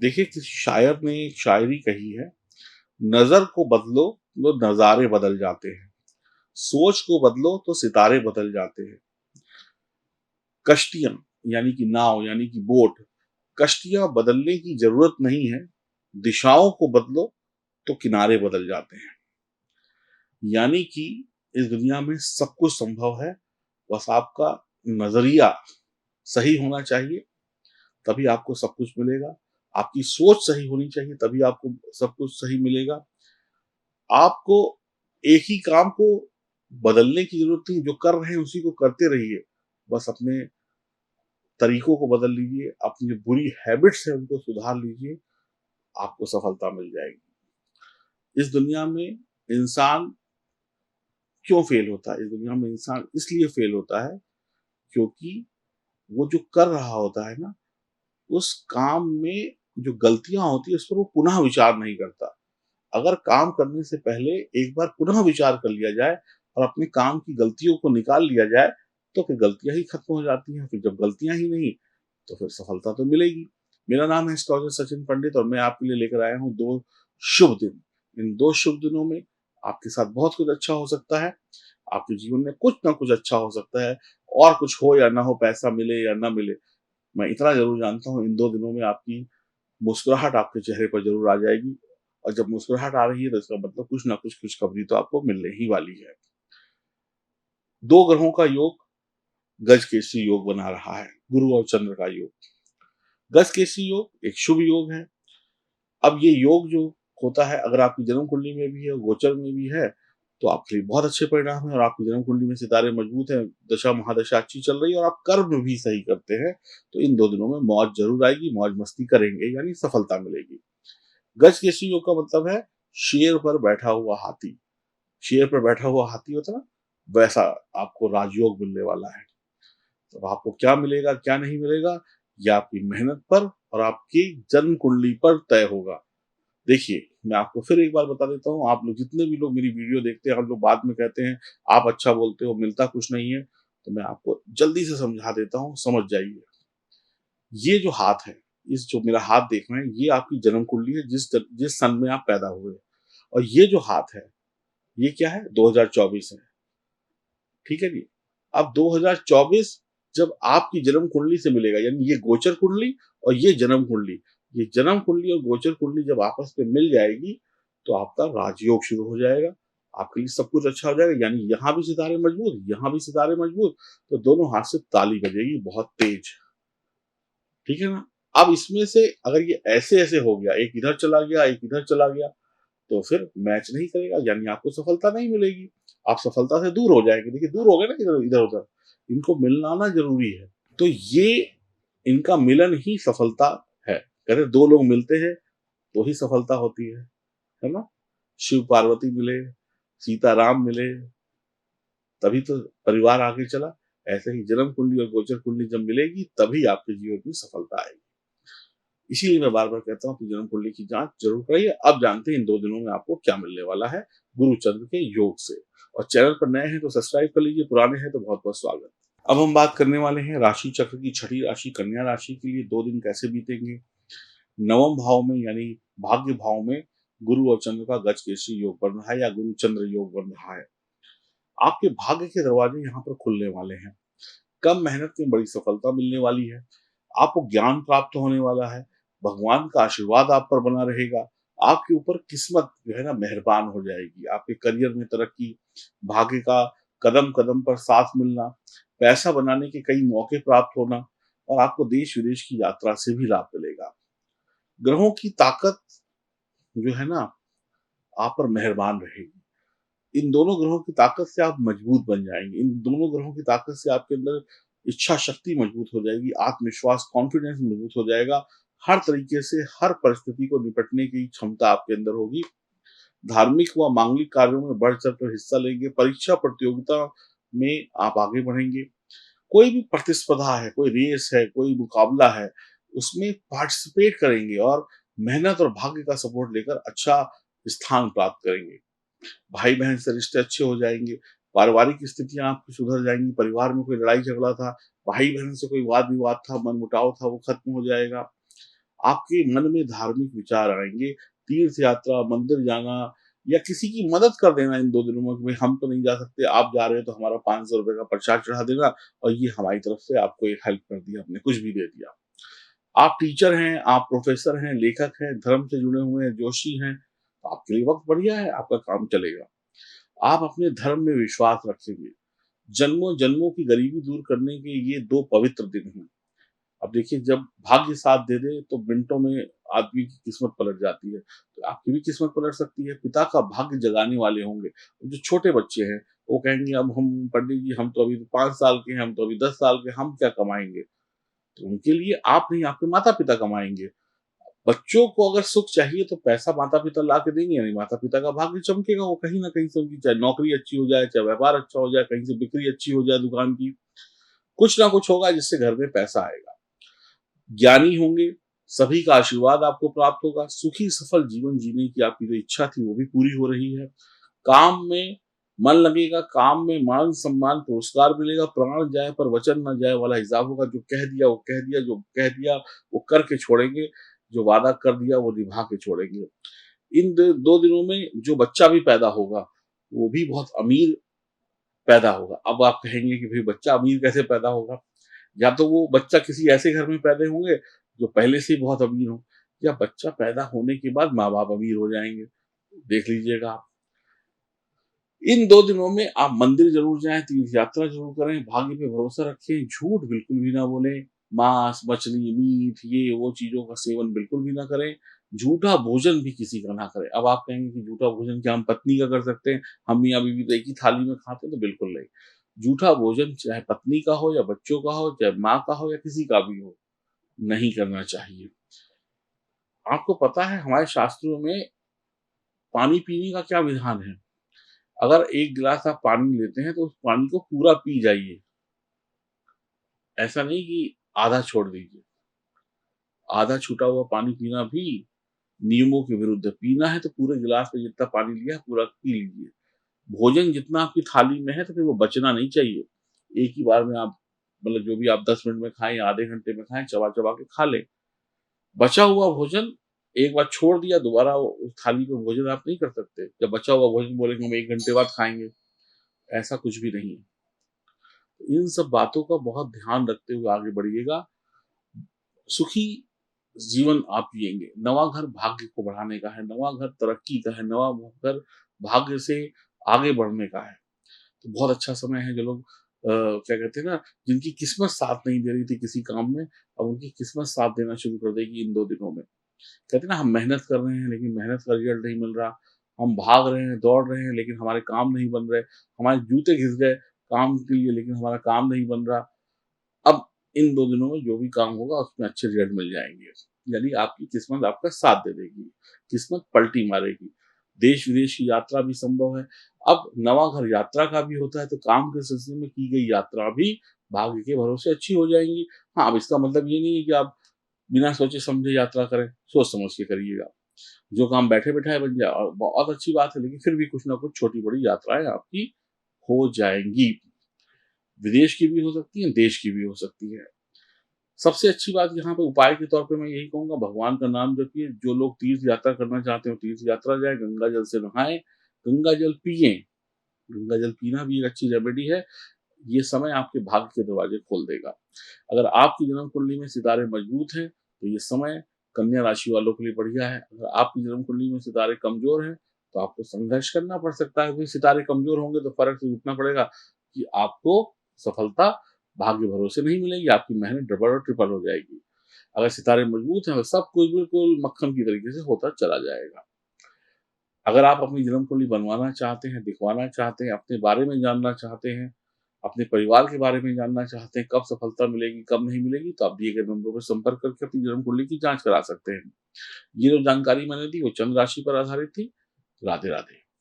देखिए, किसी शायर ने एक शायरी कही है, नज़र को बदलो तो नज़ारे बदल जाते हैं, सोच को बदलो तो सितारे बदल जाते हैं। कश्तियाँ यानी कि नाव यानी कि बोट, कश्तियाँ बदलने की ज़रूरत नहीं है, दिशाओं को बदलो तो किनारे बदल जाते हैं। यानी कि इस दुनिया में सब कुछ संभव है, बस आपका नज़रिया सही होना चाहिए, तभी आपको सब कुछ मिलेगा। आपकी सोच सही होनी चाहिए, तभी आपको सब कुछ सही मिलेगा। आपको एक ही काम को बदलने की ज़रूरत नहीं, जो कर रहे हैं उसी को करते रहिए। बस अपने तरीकों को बदल लीजिए, अपनी जो बुरी हैबिट्स हैं उनको सुधार लीजिए, आपको सफलता मिल जाएगी। इस दुनिया में इंसान क्यों फेल होता है? इस दुनिया में इंसान इसलिए फेल होता है क्योंकि वो जो कर रहा होता है ना, उस काम में जो गलतियाँ होती हैं उस पर वो पुनः विचार नहीं करता। अगर काम करने से पहले एक बार पुनः विचार कर लिया जाए और अपने काम की गलतियों को निकाल लिया जाए, तो फिर गलतियाँ ही खत्म हो जाती हैं। फिर जब गलतियाँ ही नहीं, तो फिर सफलता तो मिलेगी। मेरा नाम है एस्ट्रोलॉजर सचिन पंडित और मैं आपके लिए लेकर आया हूँ 2 शुभ दिन। इन 2 शुभ दिनों में आपके साथ बहुत कुछ अच्छा हो सकता है। आपके जीवन में कुछ ना कुछ अच्छा हो सकता है, और कुछ हो या ना हो, पैसा मिले या ना मिले, मैं इतना ज़रूर जानता हूँ, इन 2 दिनों में आपकी मुस्कुराहट आपके चेहरे पर ज़रूर आ जाएगी। और जब मुस्कुराहट आ रही है तो इसका मतलब कुछ ना कुछ खुशखबरी तो आपको मिलने ही वाली है। 2 ग्रहों का योग गजकेसरी योग बना रहा है, गुरु और चंद्र का योग। गजकेसरी योग एक शुभ योग है। अब ये योग जो होता है, अगर आपकी जन्म कुंडली में भी है, गोचर में भी है, तो आपके लिए बहुत अच्छे परिणाम हैं। और आपकी जन्म कुंडली में सितारे मजबूत हैं, दशा महादशा अच्छी चल रही है और आप कर्म भी सही करते हैं, तो इन 2 दिनों में मौज ज़रूर आएगी, मौज-मस्ती करेंगे यानी सफलता मिलेगी। गजकेसरी योग का मतलब है शेर पर बैठा हुआ हाथी। शेर पर बैठा हुआ हाथी होता है ना, वैसा आपको राजयोग मिलने वाला है। तो आपको क्या मिलेगा, क्या नहीं मिलेगा, ये आपकी मेहनत पर और आपकी जन्म कुंडली पर तय होगा। देखिए, मैं आपको फिर एक बार बता देता हूँ, आप लोग जितने भी लोग मेरी वीडियो देखते हैं, आप लोग बाद में कहते हैं, आप अच्छा बोलते हो, मिलता कुछ नहीं है, तो मैं आपको जल्दी से समझा देता हूँ, समझ जाइए। ये जो हाथ है, इस जो मेरा हाथ देख रहे हैं, ये आपकी जन्म कुंडली है, जिस सन में आप पैदा हुए। और ये जो हाथ है, ये क्या है? 2024 है, ठीक है जी? अब 2024 जब आपकी जन्म कुंडली से मिलेगा, यानी ये गोचर कुंडली और ये जन्म कुंडली, ये जन्म कुंडली और गोचर कुंडली जब आपस में मिल जाएगी, तो आपका राजयोग शुरू हो जाएगा। आपके लिए सब कुछ अच्छा हो जाएगा, यानी यहाँ भी सितारे मजबूत, यहाँ भी सितारे मजबूत, तो दोनों हाथ से ताली बजेगी बहुत तेज, ठीक है ना? अब इसमें से अगर ये ऐसे-ऐसे हो गया, एक इधर चला गया, एक इधर चला गया, तो फिर मैच नहीं करेगा, यानी आपको सफलता नहीं मिलेगी। आप सफलता से दूर हो जाएँगे। देखिए, दूर हो गए ना इधर-उधर, इनको मिलना जरूरी है। तो ये इनका मिलन ही सफलता है। कहते 2 लोग मिलते हैं तो ही सफलता होती है ना? शिव-पार्वती मिले, सीता-राम मिले, तभी तो परिवार आगे चला। ऐसे ही जन्म कुंडली और गोचर कुंडली जब मिलेगी, तभी आपके जीवन में सफलता आएगी। इसीलिए मैं बार-बार कहता हूँ कि जन्म कुंडली की जाँच ज़रूर कराइए। अब जानते हैं इन 2 दिनों में आपको क्या मिलने वाला है गुरु चंद्र के योग से। और चैनल पर नए हैं तो सब्सक्राइब कर लीजिए, पुराने हैं तो बहुत-बहुत स्वागत। अब हम बात करने वाले हैं राशि चक्र की छठी राशि कन्या राशि के लिए 2 दिन कैसे बीतेंगे। नवम भाव में यानी भाग्य भाव में गुरु और चंद्र का गजकेसरी योग बन रहा है या गुरु चंद्र योग बन रहा है। आपके भाग्य के दरवाजे यहाँ पर खुलने वाले हैं। कम मेहनत में बड़ी सफलता मिलने वाली है। आपको ज्ञान प्राप्त होने वाला है। भगवान का आशीर्वाद आप पर बना रहेगा। आपके ऊपर किस्मत जो है ना मेहरबान हो जाएगी। आपके करियर में तरक्की, भाग्य का कदम-कदम पर साथ मिलना, पैसा बनाने के कई मौके प्राप्त होना और आपको देश-विदेश की यात्रा से भी लाभ मिलेगा। ग्रहों की ताकत जो है ना आप पर मेहरबान रहेगी। इन दोनों ग्रहों की ताकत से आप मजबूत बन जाएँगे। इन दोनों ग्रहों की ताकत से आपके अंदर इच्छा शक्ति मजबूत हो जाएगी, आत्मविश्वास, कॉन्फिडेंस मजबूत हो जाएगा। हर तरीके से हर परिस्थिति को निपटने की क्षमता आपके अंदर होगी। धार्मिक व मांगलिक कार्यों में बढ़-चढ़ कर हिस्सा लेंगे। परीक्षा प्रतियोगिता में आप आगे बढ़ेंगे। कोई भी प्रतिस्पर्धा है, कोई रेस है, कोई मुकाबला है, उसमें पार्टिसिपेट करेंगे और मेहनत और भाग्य का सपोर्ट लेकर अच्छा स्थान प्राप्त करेंगे। भाई-बहन से रिश्ते अच्छे हो जाएँगे, पारिवारिक स्थितियाँ आपकी सुधर जाएँगी, परिवार में कोई लड़ाई-झगड़ा था, भाई-बहन से कोई वाद-विवाद था, मनमुटाव था, वो खत्म हो जाएगा। आपके मन में धार्मिक विचार आएँगे, तीर्थ यात्रा, मंदिर जाना या किसी की मदद कर देना इन 2 दिनों में कि भई हम तो नहीं जा सकते, आप जा रहे हो तो हमारा ₹500 का प्रसाद चढ़ा देना और ये हमारी तरफ से आपको एक हेल्प कर दी हमने, कुछ भी दे दिया। आप टीचर हैं, आप प्रोफ़ेसर हैं, लेखक हैं, धर्म से जुड़े हुए हैं, जोशी हैं, तो आपके लिए वक़्त बढ़िया है, आपका काम चलेगा। आप अपने धर्म में विश्वास रखेंगे। जन्मों-जन्मों की गरीबी दूर करने के ये 2 पवित्र दिन हैं। अब देखिए जब भाग्य साथ दे दे तो मिनटों में आदमी की किस्मत पलट जाती है। तो आपकी भी किस्मत पलट सकती है। पिता का भाग्य जगाने वाले होंगे। जो छोटे बच्चे हैं वो कहेंगे अब हम पंडित जी हम तो अभी 5 साल के हैं, हम तो अभी 10 साल के हैं, हम क्या कमाएँगे? तो उनके लिए आप नहीं आपके माता-पिता कमाएँगे। बच्चों को अगर सुख चाहिए तो पैसा माता-पिता ला के देंगे या नहीं, माता-पिता का भाग्य चमकेगा, वो कहीं न कहीं से उनकी चाहे नौकरी अच्छी हो जाए, चाहे व्यापार अच्छा हो जाए, कहीं से बिक्री अच्छी हो जाए दुकान की, कुछ ना कुछ होगा जिससे घर में पैसा आएगा। ज्ञानी होंगे, सभी का आशीर्वाद आपको प्राप्त होगा, सुखी सफल जीवन जीने की आपकी जो इच्छा थी वो भी पूरी हो रही है। काम में मन लगेगा, काम में मान-सम्मान, पुरस्कार मिलेगा, प्राण जाए पर वचन ना जाए वाला हिसाब होगा, जो कह दिया वो कह दिया, जो कह दिया वो करके छोड़ेंगे, जो वादा कर दिया वो निभा के छोड़ेंगे। इन 2 दिनों में जो बच्चा भी पैदा होगा, वो भी बहुत अमीर पैदा होगा। अब आप कहेंगे कि भई बच्चा अमीर कैसे पैदा होगा? या तो वो बच्चा किसी ऐसे घर में पैदा होंगे जो पहले से ही बहुत अमीर हों या बच्चा पैदा होने के बाद माँ-बाप अमीर हो जाएँगे। देख लीजिएगा आप। इन 2 दिनों में आप मंदिर ज़रूर जाएँ, तीर्थ यात्रा ज़रूर करें, भाग्य पे भरोसा रखें, झूठ बिल्कुल भी ना बोलें, मांस, मछली, मीट ये वो चीज़ों का सेवन बिल्कुल भी ना करें, झूठा भोजन भी किसी का ना करें। अब आप कहेंगे कि झूठा भोजन क्या हम पत्नी का कर सकते हैं? हम मियाँ-बीवी तो एक ही थाली में खाते हैं, तो बिल्कुल नहीं। झूठा भोजन चाहे पत्नी का हो या बच्चों का हो, चाहे माँ का हो या किसी का भी हो, नहीं करना चाहिए। आपको पता है हमारे शास्त्रों में पानी पीने का क्या विधान है? अगर 1 गिलास आप पानी लेते हैं तो उस पानी को पूरा पी जाइए। ऐसा नहीं कि आधा छोड़ दीजिए। आधा छूटा हुआ पानी पीना भी नियमों के विरुद्ध है। पीना है तो पूरे गिलास में जितना पानी लिया है पूरा पी लीजिए। भोजन जितना आपकी थाली में है तो फिर वो बचना नहीं चाहिए। एक ही बार में आप मतलब जो भी आप 10 मिनट में खाएँ या आधे घंटे में खाएँ, चबा-चबा के खा लें। बचा हुआ भोजन एक बार छोड़ दिया दोबारा वो उस थाली में भोजन आप नहीं कर सकते। जब बचा हुआ भोजन बोलेंगे हम 1 घंटे बाद खाएँगे, ऐसा कुछ भी नहीं है। इन सब बातों का बहुत ध्यान रखते हुए आगे बढ़िएगा। सुखी जीवन आप जिएँगे। नवा घर भाग्य को बढ़ाने का है, नवा घर तरक्की का है, नवा घर भाग्य से आगे बढ़ने का है। तो बहुत अच्छा समय है जो लोग क्या कहते हैं ना जिनकी किस्मत साथ नहीं दे रही थी किसी काम में, अब उनकी किस्मत साथ देना शुरू कर देगी इन 2 दिनों में। कहते हैं ना हम मेहनत कर रहे हैं लेकिन मेहनत का रिजल्ट नहीं मिल रहा। हम भाग रहे हैं, दौड़ रहे हैं लेकिन हमारे काम नहीं बन रहे। हमारे जूते घिस गए काम के लिए लेकिन हमारा काम नहीं बन रहा। अब इन 2 दिनों में जो भी काम होगा उसमें अच्छे रिजल्ट मिल जाएँगे। यानी आपकी किस्मत आपका साथ दे देगी, किस्मत पलटी मारेगी। देश-विदेश की यात्रा भी संभव है। अब नवा घर यात्रा का भी होता है तो काम के सिलसिले में की गई यात्रा भी भाग्य के भरोसे अच्छी हो जाएँगी। हाँ, अब इसका मतलब ये नहीं है कि आप बिना सोचे-समझे यात्रा करें, सोच-समझ के करिएगा। जो काम बैठे-बिठाए बन जाए और बहुत अच्छी बात है लेकिन फिर भी कुछ ना कुछ छोटी-बड़ी यात्राएँ आपकी हो जाएँगी। विदेश की भी हो सकती हैं, देश की भी हो सकती हैं। सबसे अच्छी बात यहाँ पे उपाय के तौर पे मैं यही कहूँगा भगवान का नाम जपिए, जो लोग तीर्थ यात्रा करना चाहते हो तीर्थ यात्रा जाएँ, गंगा जल से नहाएँ, गंगा जल पिएँ। गंगा जल पीना भी एक अच्छी रेमेडी है, ये समय आपके भाग्य के दरवाजे खोल देगा। अगर आपकी जन्म कुंडली में सितारे मजबूत हैं, तो ये समय कन्या राशि वालों के लिए बढ़िया है। अगर आपकी जन्म कुंडली में सितारे कमज़ोर हैं, तो आपको संघर्ष करना पड़ सकता है क्योंकि सितारे कमज़ोर होंगे तो फ़र्क सिर्फ इतना पड़ेगा कि आपको सफलता भाग्य भरोसे नहीं मिलेगी, आपकी मेहनत डबल और ट्रिपल हो जाएगी। अगर सितारे मजबूत हैं, तो सब कुछ बिल्कुल मक्खन की तरीके से होता चला जाएगा। अगर आप अपनी जन्म कुंडली बनवाना चाहते हैं, दिखवाना चाहते हैं, अपने बारे में जानना चाहते हैं, अपने परिवार के बारे में जानना चाहते हैं, कब सफलता मिलेगी, कब नहीं मिलेगी, तो आप दिए गए नंबरों पर संपर्क करके अपनी जन्म कुंडली की जाँच करा सकते हैं। ये जो जानकारी मैंने दी, वो चंद्र राशि पर आधारित थी। राधे-राधे।